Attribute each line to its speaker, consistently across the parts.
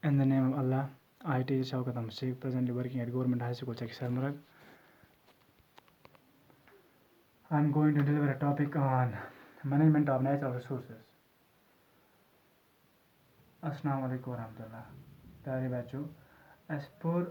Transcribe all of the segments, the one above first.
Speaker 1: In the name of Allah, I teach Shaukat Sheikh, presently working at Government High School, Chaki Sarmarag. I am going to deliver a topic on management of natural resources. Assalamu alaikum warahmatullah. Pyare bachcho, as per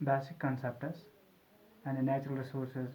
Speaker 1: basic concepts and natural resources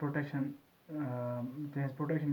Speaker 1: protection protection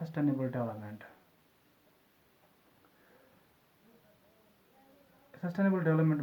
Speaker 1: sustainable development. Sustainable development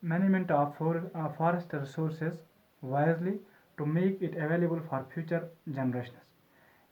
Speaker 1: management of forest resources wisely to make it available for future generations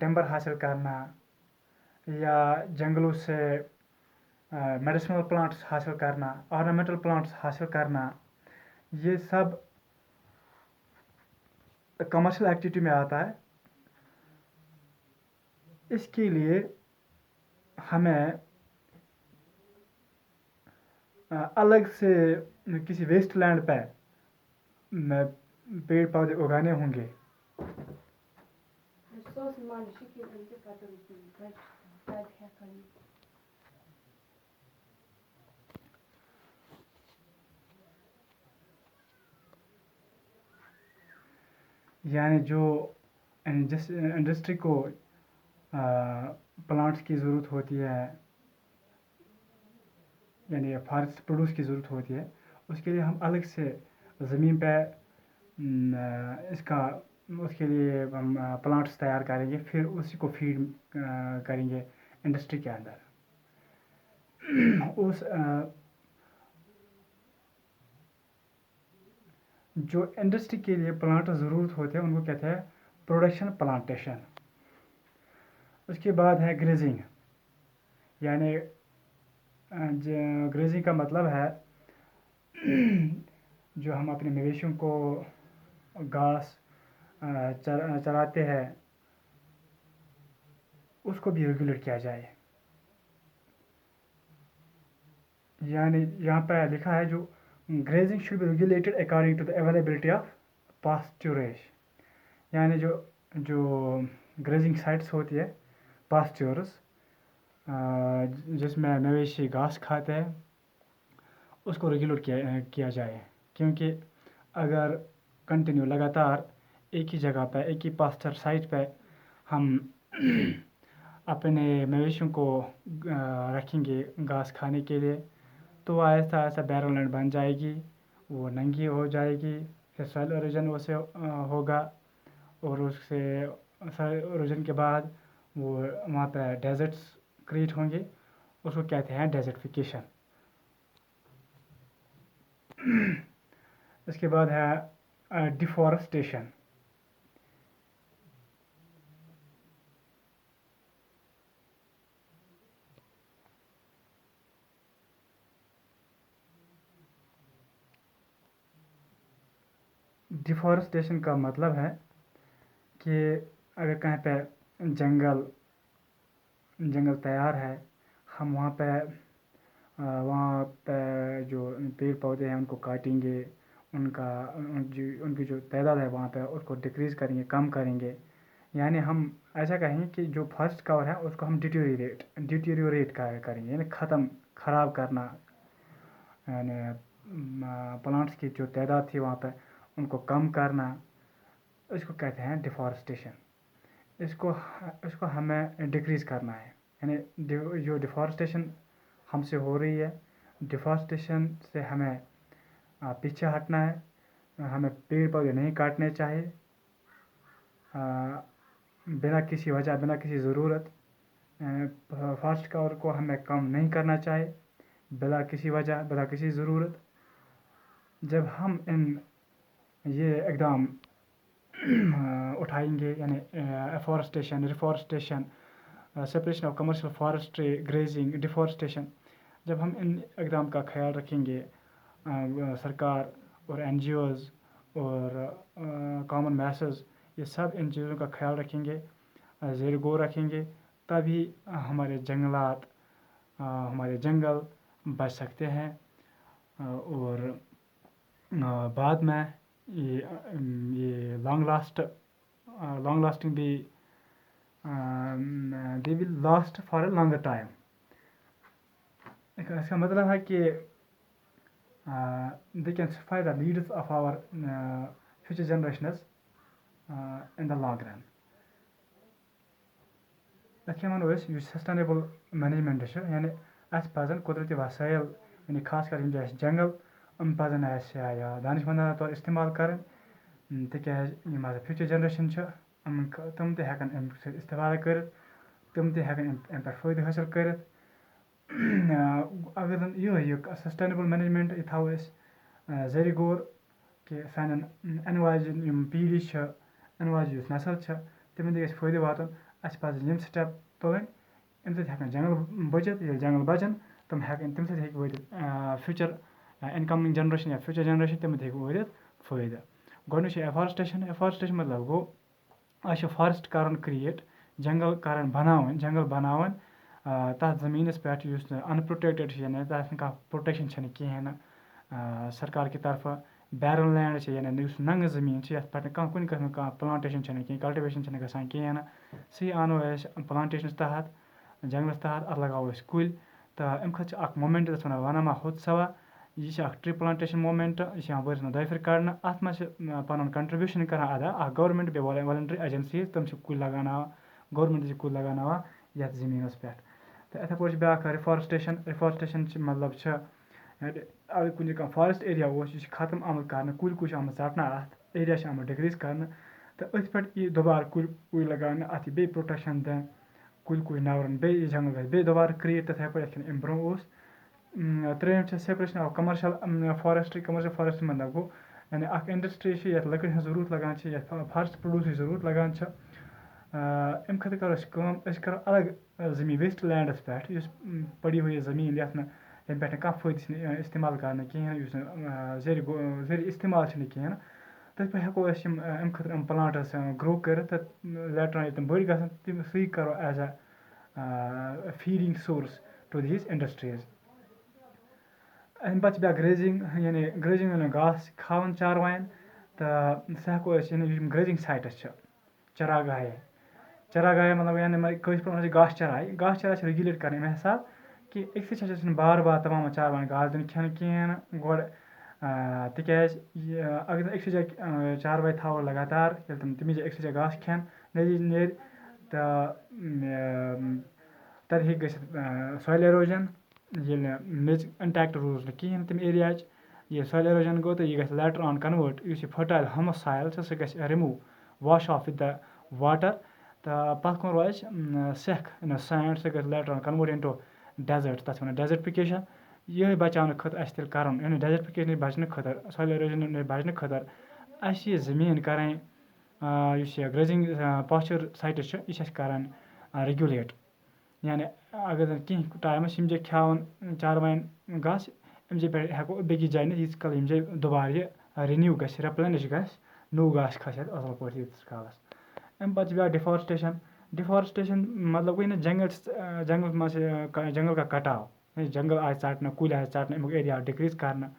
Speaker 1: timber حاصل کرنا یا جنگلوں سے medicinal plants حاصل کرنا، آرنامنٹل plants حاصل کرنا، یہ سب کمرشل ایکٹیویٹی میں آتا ہے. اس کے لیے ہمیں الگ سے کسی ویسٹ لینڈ پہ پیڑ پودے اگانے ہوں گے. یعنی جو جس انڈسٹری کو پلانٹس کی ضرورت ہوتی ہے، یعنی فارسٹ پروڈیوس کی ضرورت ہوتی ہے، اس کے لیے ہم الگ سے زمین پہ اس کے لیے ہم پلانٹس تیار کریں گے، پھر اسی کو فیڈ کریں گے انڈسٹری کے اندر. اس جو انڈسٹری کے لیے پلانٹ ضرورت ہوتے ہیں ان کو کہتے ہیں پروڈکشن پلانٹیشن. اس کے بعد ہے گریزنگ. یعنی گریزنگ کا مطلب ہے جو ہم اپنے مویشیوں کو گھاس چراتے ہیں اس کو بھی ریگولیٹ کیا جائے. یعنی یہاں پہ لکھا ہے جو grazing should be regulated according to the availability of pasturage. یعنی جو گریزنگ سائٹس ہوتی ہے پاسچورس جس میں مویشی گھاس کھاتے ہیں اس کو ریگولیٹ کیا جائے. کیونکہ اگر کنٹینیو لگاتار ایک ہی جگہ پہ ایک ہی پاسچر سائٹ پہ ہم اپنے مویشیوں کو رکھیں گے گھاس کھانے کے لیے تو آہستہ آہستہ بیرن لینڈ بن جائے گی، وہ ننگی ہو جائے گی، پھر سوائل اوریجن اسے ہوگا اور اس سے سوائل اوریجن کے بعد وہ وہاں پہ ڈیزرٹس کریٹ ہوں گے. اس کو کہتے ہیں ڈیزرٹیفیکیشن. اس کے بعد ہے ڈیفارسٹیشن. ڈیفارسٹیشن کا مطلب ہے کہ اگر کہیں پہ جنگل تیار ہے، ہم وہاں پہ جو پیڑ پودے ہیں ان کو کاٹیں گے، ان کی جو تعداد ہے وہاں پہ اس کو ڈکریز کریں گے، کم کریں گے. یعنی ہم ایسا کہیں کہ جو فرسٹ کور ہے اس کو ہم ڈیٹیریوریٹ کریں گے، یعنی خراب کرنا. یعنی پلانٹس کی جو تعداد تھی وہاں پہ ان کو کم کرنا، اس کو کہتے ہیں ڈیفارسٹیشن. اس کو ہمیں ڈکریز کرنا ہے. یعنی جو ڈیفارسٹیشن ہم سے ہو رہی ہے، ڈیفارسٹیشن سے ہمیں پیچھے ہٹنا ہے. ہمیں پیڑ پودے نہیں کاٹنے چاہیے بنا کسی وجہ، بنا کسی ضرورت. فاسٹ کور کو ہمیں کم نہیں کرنا چاہیے بلا کسی وجہ، بلا کسی ضرورت. جب ہم یہ اقدام اٹھائیں گے، یعنی afforestation, reforestation, suppression of commercial forestry, grazing, deforestation, جب ہم ان اقدام کا خیال رکھیں گے، سرکار اور این جی اوز اور کامن میسز یہ سب ان چیزوں کا خیال رکھیں گے، زیر غور رکھیں گے، تبھی ہمارے جنگلات، ہمارے جنگل بچ سکتے ہیں اور بعد میں یہ لانگ لاسٹنگ بھی they will last for a longer time. اس کا مطلب ہے کہ they can supply the needs of our future generations in the long run. اَتھ کیٛاہ وَنو أسۍ، یُس سسٹینیبل مینیجمنٹ چھُ، یعنی اَسہِ پَزَن قۄدرٔتی وسٲیِل، یعنی خاص کر یِم چھِ اَسہِ جنگل، یِم پَزَن اَسہِ دانشمندانہ طور استعمال کَرٕنۍ تِکیازِ یِم ہسا فیوٗچر جنریشن چھِ تِم تہِ ہٮ۪کن اَمہِ سۭتۍ استفاد کٔرِتھ، تِم تہِ ہٮ۪کن اَمہِ پٮ۪ٹھ فٲیدٕ حٲصِل کٔرِتھ. اگر زن یہِ سسٹینیبل مینیجمنٹ یہِ تھاوو أسۍ زیر غور کہِ سانٮ۪ن اِنہٕ واجٮ۪ن یِم پیٖڑی چھِ، اِنہٕ واجٮ۪ن یُس نسل چھِ تِمن تہِ گژھِ فٲیدٕ واتُن. اَسہِ پَزِ یِم سٹیپ تُلٕنۍ اَمہِ سۭتۍ ہٮ۪کَن جنٛگل بٔچِتھ. ییٚلہِ جنٛگل بَچَن تِم ہٮ۪کَن تَمہِ سۭتۍ ہیٚکہِ وٲتِتھ فیوٗچَر اِنکَمِنٛگ جَنریشَن یا فیوٗچَر جَنریشَن تِمَن تہِ ہیٚکہِ وٲتِتھ فٲیدٕ. گۄڈٕنیُک چھُ ایفارسٹیشن مطلب گوٚو اَسہِ چھُ فارسٹ کَرُن کِرٛیٹ جنٛگل کَرٕنۍ جنٛگل بَناوٕنۍ تَتھ زٔمیٖنَس پٮ۪ٹھ یُس نہٕ اَنپرٛوٹیکٹِڈ چھِ یعنی تَتھ نہٕ کانٛہہ پرٛوٹیکشَن چھَنہٕ کِہیٖنۍ نہٕ سرکار کہِ طرفہٕ. بیرَن لینٛڈ چھِ یعنی یُس ننٛگہٕ زٔمیٖن چھِ یَتھ پٮ۪ٹھ نہٕ کُنہِ قٕسمُک کانٛہہ پٕلانٹیشَن چھَنہٕ کِہیٖنۍ کَلٹِویشَن چھَنہٕ گژھان کِہیٖنۍ نہٕ سُے اَنو أسۍ پٕلانٹیشنَس تحت جنٛگلَس تحت اَتھ لگاوو أسۍ کُلۍ. تہٕ اَمہِ خٲطرٕ چھِ اَکھ موٗمٮ۪نٛٹ یَتھ وَنان وَناما ہوتسَوا. یہِ چھِ اَکھ ٹرٛی پٕلانٹیشَن موٗمٮ۪نٛٹ. یہِ چھِ یِوان ؤرِیَس منٛز 2 پھِرِ کَڑنہٕ. اَتھ منٛز چھِ پَنُن کَنٹرٛبیوٗشَن کَران اَدا اَکھ گورمٮ۪نٛٹ بیٚیہِ والنٹری ایجَنسیٖز تِم چھِ کُلۍ لگاوناوان گورمٮ۪نٛٹ تہِ چھِ کُلۍ لگاوناوان یَتھ زٔمیٖنَس پٮ۪ٹھ. تہٕ یِتھَے پٲٹھۍ چھِ بیٛاکھ رِفارسٹیشَن چھِ مطلب چھِ اگر کُنہِ جایہِ کانٛہہ فارٮ۪سٹ ایریا اوس یہِ چھِ ختم آمُت کَرنہٕ کُلۍ کُلۍ چھِ آمٕتۍ ژَٹنہٕ اَتھ ایریا چھِ آمُت ڈِکریٖز کَرنہٕ تہٕ أتھۍ پٮ۪ٹھ یی دُبارٕ کُلۍ لگاونہٕ اَتھ یی بیٚیہِ پرٛوٹیکشَن دِنہٕ کُلۍ نَوَرن بیٚیہِ یہِ جنٛگل گژھِ بیٚیہِ دُبارٕ کِرٛیٹ تِتھَے پٲٹھۍ یِتھ کٔنۍ اَمہِ برونٛہہ اوس. ترٛیٚیِم چھِ سیپریشن آف کَمَرشَل فارٮ۪سٹرٛی مطلب گوٚو یعنی اَکھ اِنڈَسٹرٛی چھِ یَتھ لٔکرِ ہٕنٛز ضروٗرت لگان چھِ یَتھ فارٮ۪سٹ پرٛوڈوٗسٕچ ضروٗرت لگان چھِ. اَمہِ خٲطرٕ کَرو أسۍ کٲم أسۍ کَرو الگ زٔمیٖن ویسٹ لینٛڈَس پٮ۪ٹھ یُس پٔڑی ہوئی زٔمیٖن یَتھ نہٕ ییٚمہِ پٮ۪ٹھ نہٕ کانٛہہ فٲیدٕ چھِنہٕ اِستعمال کَرنہٕ کِہیٖنۍ یُس نہٕ زیٚرِ اِستعمال چھِنہٕ کِہیٖنۍ نہٕ تٔتھۍ پٮ۪ٹھ ہٮ۪کو أسۍ یِم اَمہِ خٲطرٕ یِم پٕلانٛٹٕس گرٛو کٔرِتھ تہٕ لیٹر آن ییٚلہِ تِم بٔڑۍ گژھن تِم سُے کَرو as a feeding source to these industries. اَمہِ پَتہٕ چھِ بیٛاکھ گرٛیزِنٛگ یعنی گاسہٕ کھاوُن چاروایَن تہٕ سُہ ہٮ۪کو أسۍ یعنی یِم گرٛیزِنٛگ سایٹٕس چھِ چراگاہے مطلب یعنی کٲشِر پٲٹھۍ وَنو گاسہٕ چراے چھِ رِگوٗلیٹ کَرٕنۍ اَمہِ حِساب کہِ أکسٕے چھِ چھِنہٕ بار تمام چاروایَن گاسہٕ دیُن کھٮ۪نہٕ کِہیٖنۍ نہٕ گۄڈٕ تِکیٛازِ اگر أسۍ أکسٕے جایہِ چاروٲے تھاوو لگاتار ییٚلہِ تِم تَمہِ جایہِ أکسٕے جایہِ گاسہٕ کھٮ۪ن نٔتیٖجہِ نیرِ تہٕ تَتہِ ہیٚکہِ گٔژھِتھ سویِل اِروجَن ییٚلہِ نہٕ میٚژ اِنٹیکٹ روٗز نہٕ کِہیٖنۍ تَمہِ ایریاہٕچ ییٚلہِ سویِل اِروجَن گوٚو تہٕ یہِ گژھِ لیٹر آن کَنوٲٹ یُس یہِ فٔرٹایل ہیوٗمَس سایِل چھِ سُہ گژھِ remove wash of with the water تہٕ پَتہٕ کُن روزِ سٮ۪کھ سینٛڈ سُہ گژھِ later on convert into desert تَتھ وَنان ڈیزرٹفِکیشن. یِہے بَچاونہٕ خٲطرٕ اَسہِ تیٚلہِ کَرُن یعنی ڈیزرٹفِکیشن نِش بَچنہٕ خٲطرٕ سویِل اِروجن نِش بَچنہٕ خٲطرٕ اَسہِ چھِ یہِ زٔمیٖن کَرٕنۍ یُس یہِ گرٛیزِنٛگ پاسچر سایٹٕس چھِ یہِ چھِ اَسہِ کَرٕنۍ رِگوٗلیٹ یعنی اگر زَن کینٛہہ ٹایمَس ییٚمہِ جایہِ کھیٛاوَن چاروایَن گاسہٕ اَمہِ جایہِ پٮ۪ٹھ ہٮ۪کو بیٚکِس جایہِ نِتھ ییٖتِس کالس ییٚمہِ جایہِ دُبارٕ یہِ رِنِو گژھِ رِپلٮ۪نِش گژھِ نوٚو گاسہٕ کھسہِ اَتھ اَصٕل پٲٹھۍ ییٖتِس کالَس. اَمہِ پَتہٕ چھِ بیٛاکھ ڈِفارسٹیشن مطلب گوٚو یہِ نہٕ جنٛگل منٛز چھِ جنٛگل کا کَٹاو جنٛگل آے ژَٹنہٕ کُلۍ آے ژَٹنہٕ اَمیُک ایریا آو ڈِکریٖز کَرنہٕ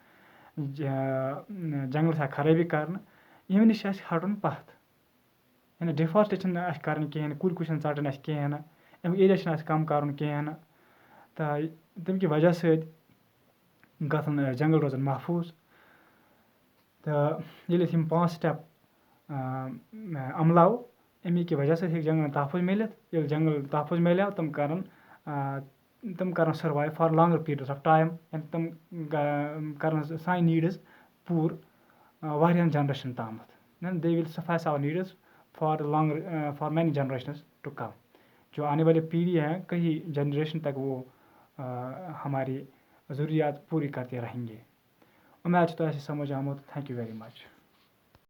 Speaker 1: جنٛگلَس آے خرٲبی کَرنہٕ ییٚمہِ نِش چھِ اَسہِ ہَٹُن پَتھ یعنی ڈِفارسٹیشن نہٕ اَسہِ کَرٕنۍ کِہیٖنۍ نہٕ کُلۍ چھِنہٕ ژَٹٕنۍ اَسہِ کِہیٖنۍ نہٕ اَمیُک ایریا چھِنہٕ اَسہِ کَم کَرُن کِہیٖنۍ نہٕ تہٕ تَمہِ کہِ وجہ سۭتۍ گژھن جنٛگل روزن محفوٗظ. تہٕ ییٚلہِ أسۍ یِم 5 سٹیپ عملاوو اَمی کہِ وجہ سۭتۍ ہیٚکہِ جنٛگلن تحفظ میلِتھ. ییٚلہِ جنٛگل تحفظ میلیو تِم کَرن survive for longer periods of time یعنی تِم کَرن سانہِ نیٖڈٕز پوٗرٕ واریاہَن جنریشنن تامَتھ they will suffice our needs for many generations to come جو آنے والی پیڑھی ہیں کئی جنریشن تک وہ ہماری ضروریات پوری کرتے رہیں گے. امید چھِ تۄہہِ آسہِ سمجھ آمُت. Thank you very much.